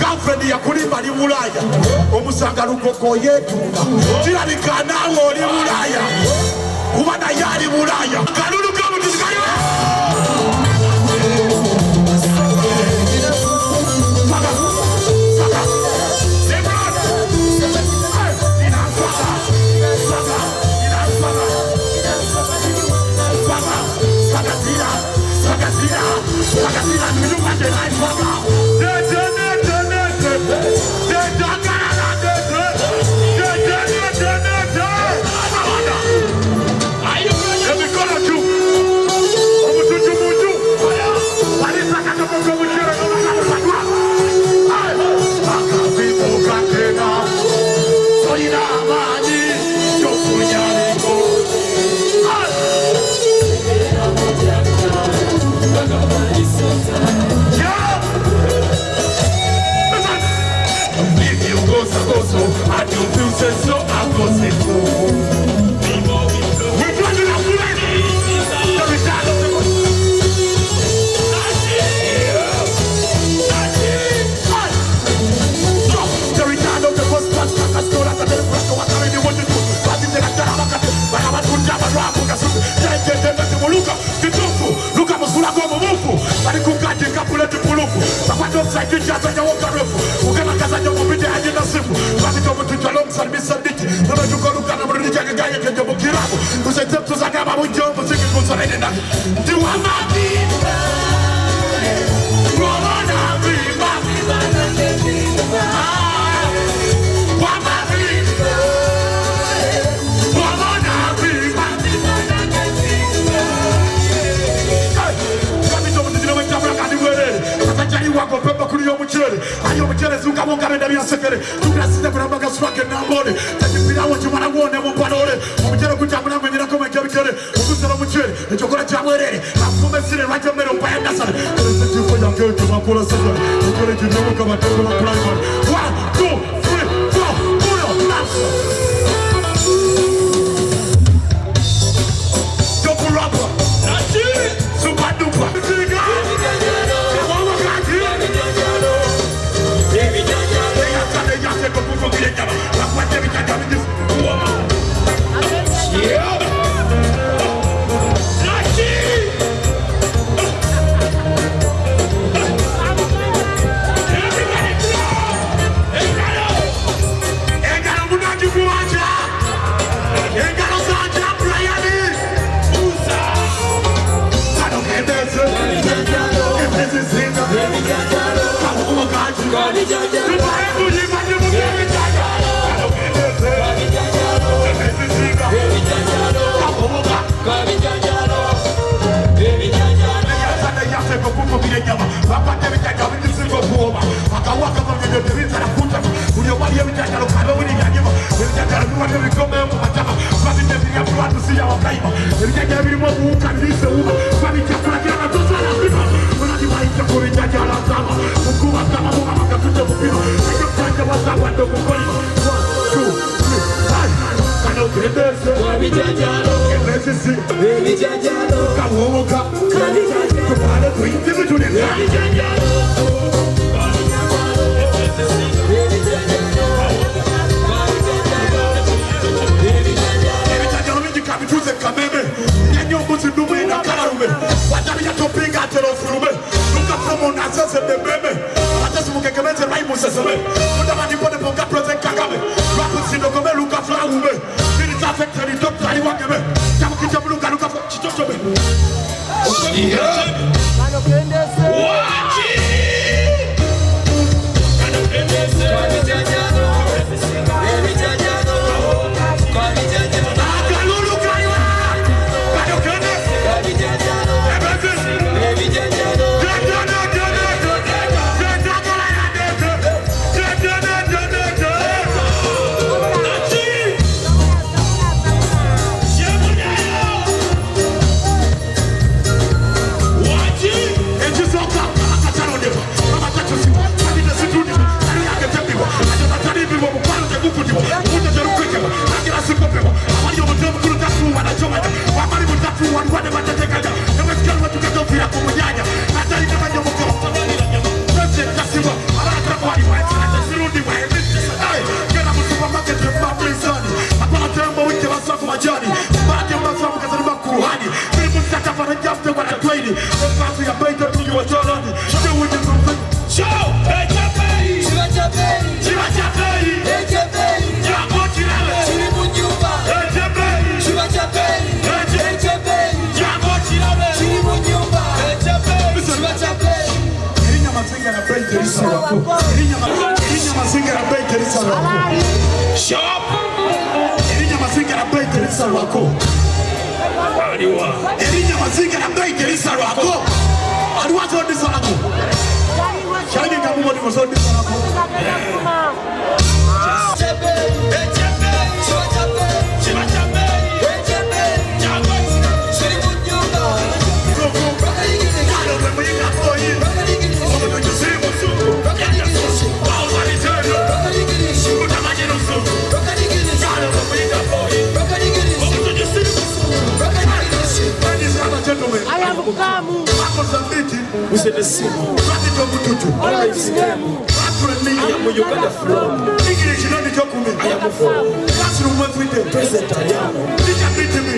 girlfriend ya kulimba li mulaya omusanga lukoko yetunga kirabika naawe oli mulaya kuba naye ali mulaya kalulu kamutizikayo Saga Sajija zanya wakarefu ukana kazanya mubide haji nasifu basi kama tujalom salmisa ndiki nana tukoruka na mrudija kagaya kwenye mukirabu usaitemtu zagama mujombo siki kusarene na diwa mabimba wamana bimba wako pepa kuri yo muchere ayo muchere zuka mo kare ndabya sekere tukrasite kuna baga swake nambone tajipira wo chumana wone mo panore muchere kutamuna mwenyera ko mekere kere ukusera muchere echokora chamwerere afume sire rajo mero payanda sana tuko yange tumakura sana tukore jinemo kama teko la primary 1 2 3 4 1 nasa Dokurapa Nachi Subadupa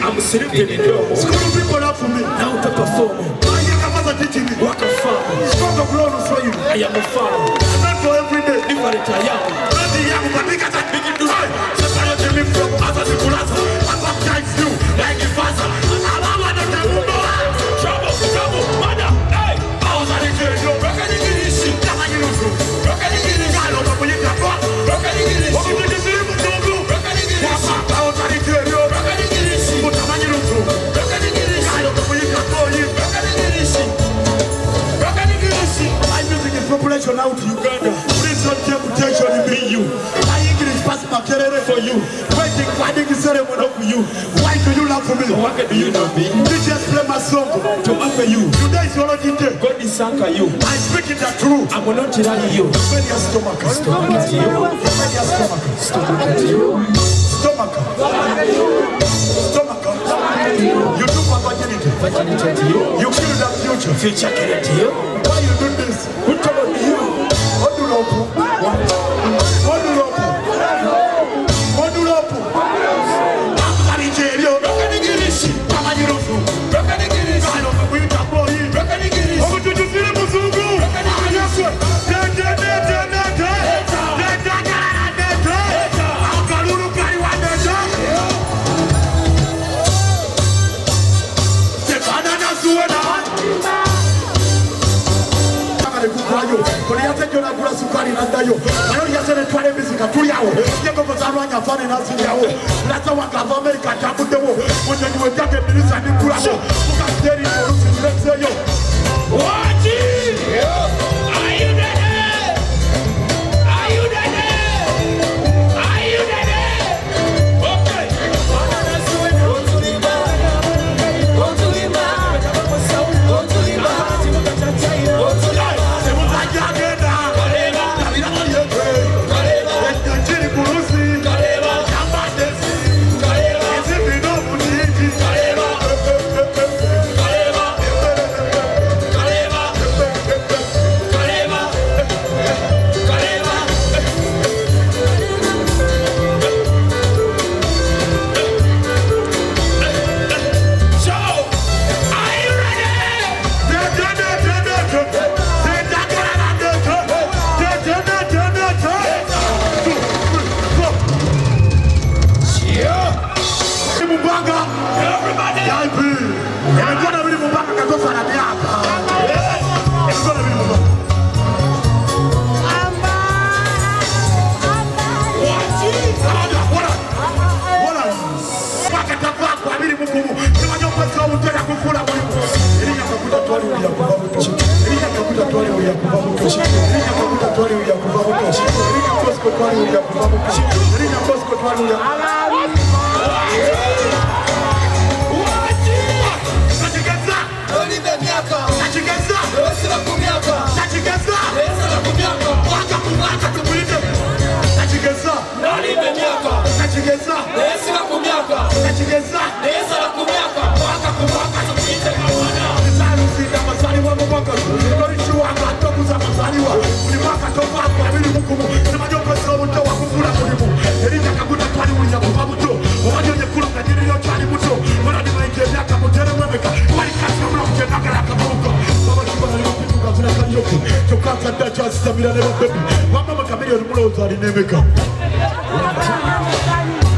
I'm sleeping in the school people up for me. Now to perform. teaching me. Work of farmer. Strong of Lord will show you. I am a farmer. Not for every day. Different I am. Not the young, but we got that big to say. Separate me from others to Kulasa. I baptize you like a father. I want to tell you. Trouble, mother. Hey, I was at the jail. You're rocking the English. That's how you know. Rocking the English. I don't know when you got what. Rocking the English. What did you do? Rocking the English. I was at the jail. You're rocking the English. What am I going to do? Rocking the English. I don't know when you got what. Rocking the English. Rocking the English. My music is population out to Uganda. Please don't take protection in you. My English pass my career for you. Waiting is ceremony for you. Why do you love for me? What do you know me? You just play my song To offer you. Today is already day. God is anchor you. I speak in the truth. I will not tell you. Open your stomach. Stomach to you. Open your stomach. Stomach to you. Stomach. Stomach. You do for virginity. Virginity to you. You kill the future. Future killer to you. Why you do this? Who told you? What do you know? What do you know? What do you know? I'm in jail. Rock and English. Come on, you know. Rock and English. I don't know where you're going. Rock and English. How much did you feel about Zungu? Rock and English. Sukari na dayo ayo yasere twale bizika tuliawo yego kozalwanya fane na ziliawo laza wa gava America tabudewo munyenyi wekake bilisa ni kulabo mukateri olusi letseyo waji are you ready? Are you ready? Are you ready? Okay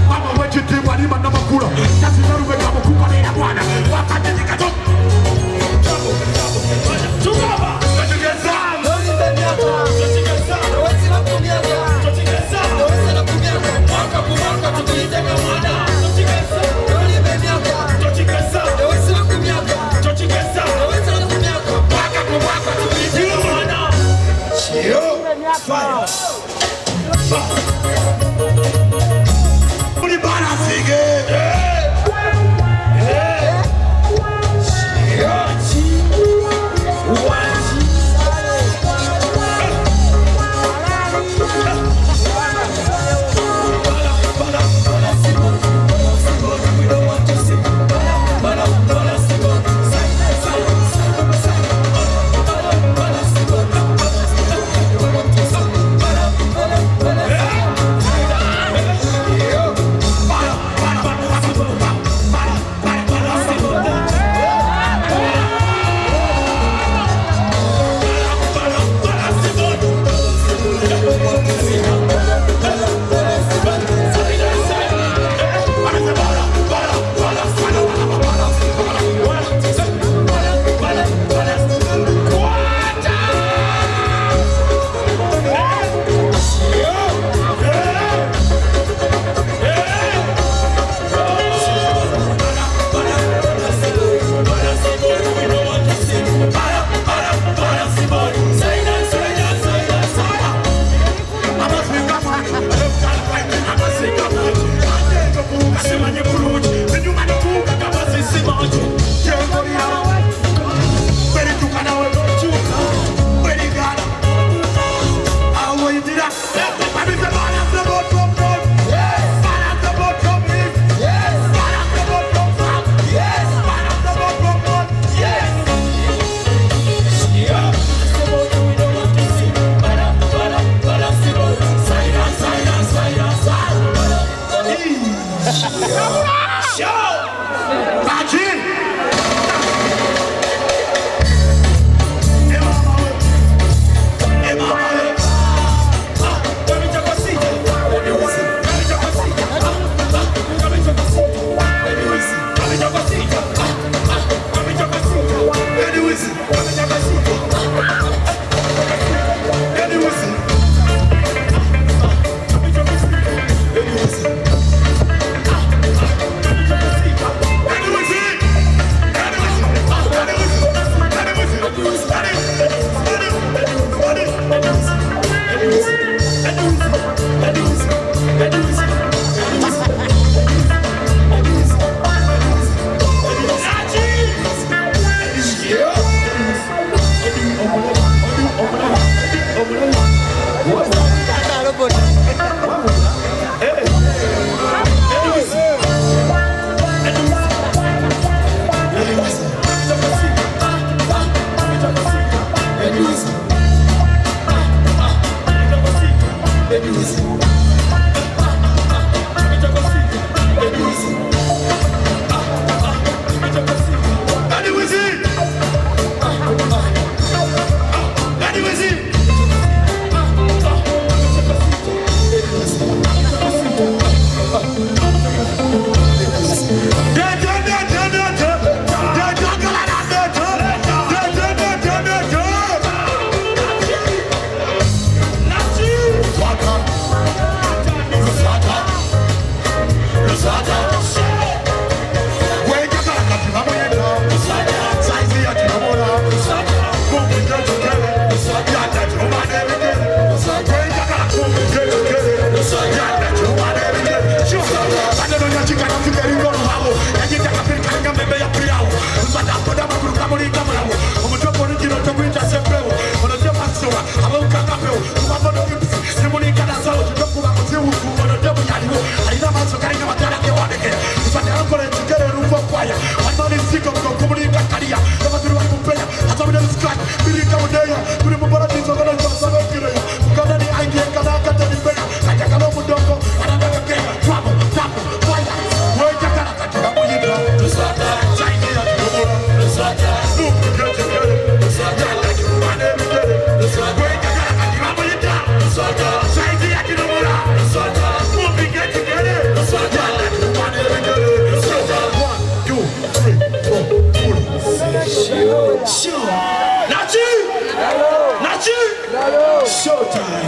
Mama wetu timu alima na makula Kasi naruwe kama kukalina bwana Wakati nikato Tukaba Tutigeza Tutigeza Tutigeza Tutigeza Mwaka kumwaka tukilitega mwana Tutigeza Tutigeza Tutigeza Mwaka kumwaka tukilitega mwana Chio Fire Fire get a roof of fire. I'm not in sick of community career. Never do I compare. As I'm in the sky, believe down there. To the mobilities of the Kira. Got any idea? Can I get any better? I can come up with Doko and I never get trouble, fire. Where you got to get up with you? The Sata, Chinese, the Sata, look, get together. The Sata, like you want every day. The Sata, where you got to get up with you? The Sata, Chinese, the Sata, move, get together. The Sata, like you want every day. The Sata, 1, 2, 3, 4. Sure. Nachi! Nachi! Showtime!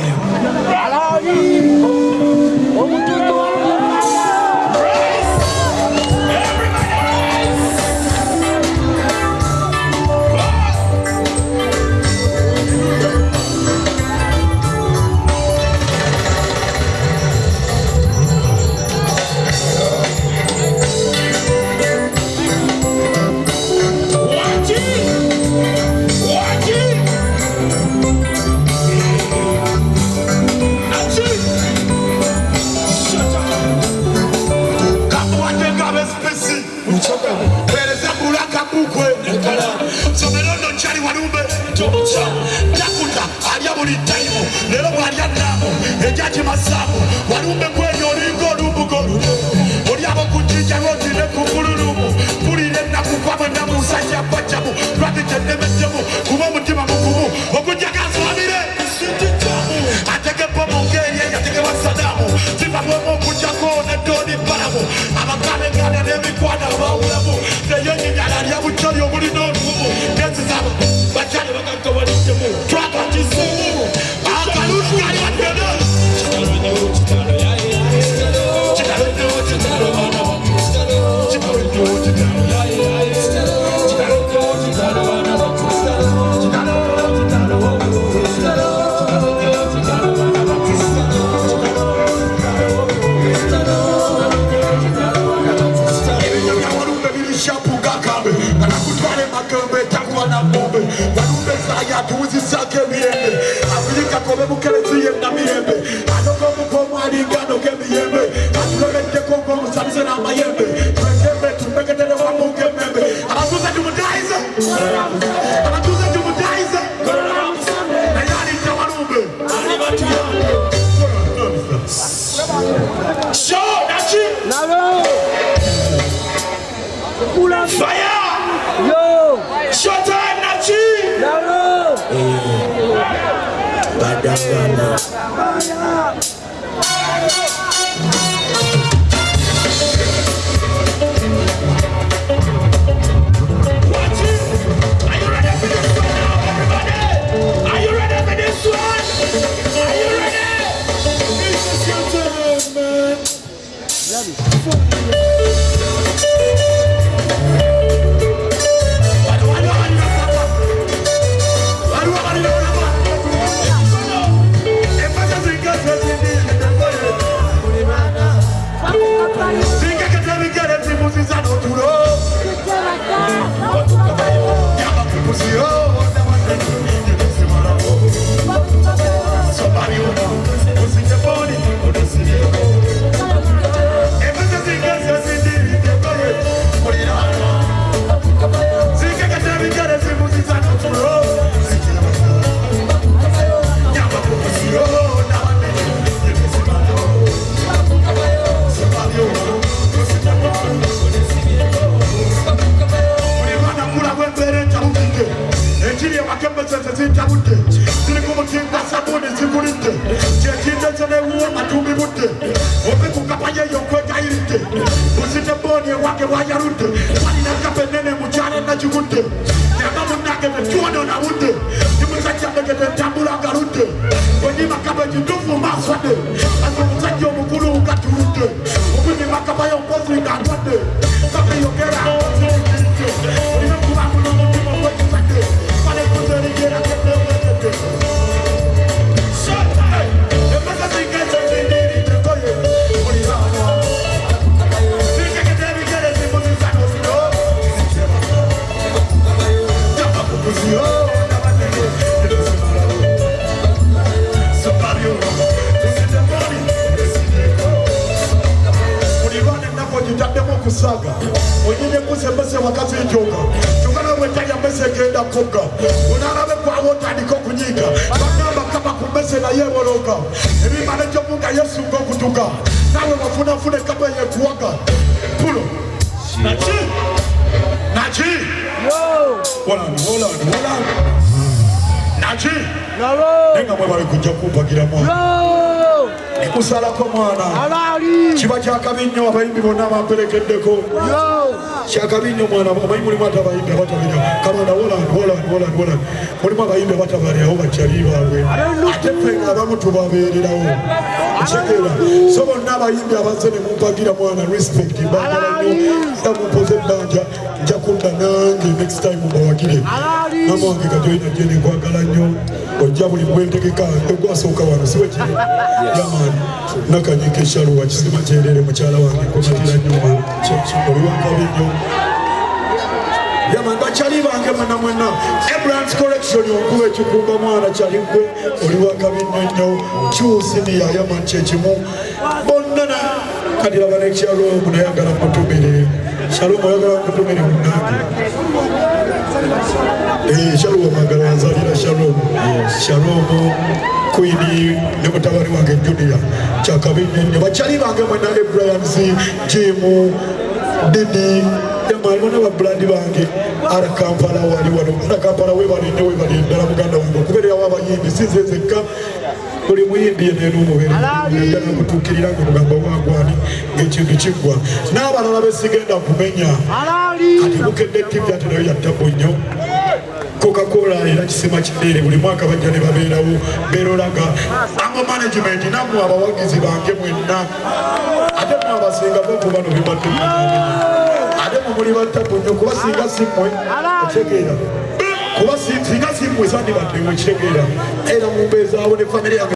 onyinye emmese emmese wakazi njoga kyokka nawe bwetali emmese egenda kogga onaalabe kwawo otandika okunyiiga bagamba kama ku mmese naye ebologa ebimala gyomu nga yesu ng'okutuga nawe wafunafuna ekaba yekuwaga pulo naki Holandi naki nenga mwe bali kujja kumpagira mwana nikusalako mwana kiba kyakabi nnyo abayimbi bonna bamperekeddeko kyakabi nnyo mwana abayi mulimu ate abayimbi abatabalya kamanda Holandi mulimu abayimbi abatabalyawo bakyali baabwe ate ffe abamu tubabeererawo ekyegeera so bonna abayimbi abazze ne mumpagira mwana respect mbagala nnyo era mumpoze ebbanja nja kudda nange next time mbawagire mama wange kajoyina je nenkwagala nnyo ojja buli bwentegeka egwasooka wano siwe kiri yamaani nakanyika eshaluwa kisima kyerere mukyala wange komatira nnyo oli wankabi nnyo yamaani bakyali bange mwenna Abraham's correction onkuba ekikumba mwana kyali gwe oli wankabi nnyo kyusiniya yamaani kyekimu bonna kati laba ne Shalom nayagala mutumire Shalom oyagala mutumire munnange Shalom magala nzalira Shalom Queen ne mutabani wange Julia kyakabi nnyo bakyali bange mwenna Abraham's Jim Didi yamaani bonna bablandi bange ara Kampala wali wano ara Kampala webali nnyo webali ddala muganda wange okubeererawo abayimbi sinze nzekka buli muyimbi yenna n'omubiri yagala kutuukirira ng'omugamba wagwani ng'ekintu kiggwa n'abalala besigenda kumenya kati bukedde ttivi ate nayo yattabu nnyo Coca-Cola era kisima kinene buli mwaka bajja ne babeerawo beerolaga Ango management nammwe abawagizi bange mwenna ate mwe abasinga boku bano bibadde ate mwe muli battabu nnyo kuba singa simmwe otegeera kuba singa simmwe sandibadde mwe kitegeera era mumbeezaawo ne famire yange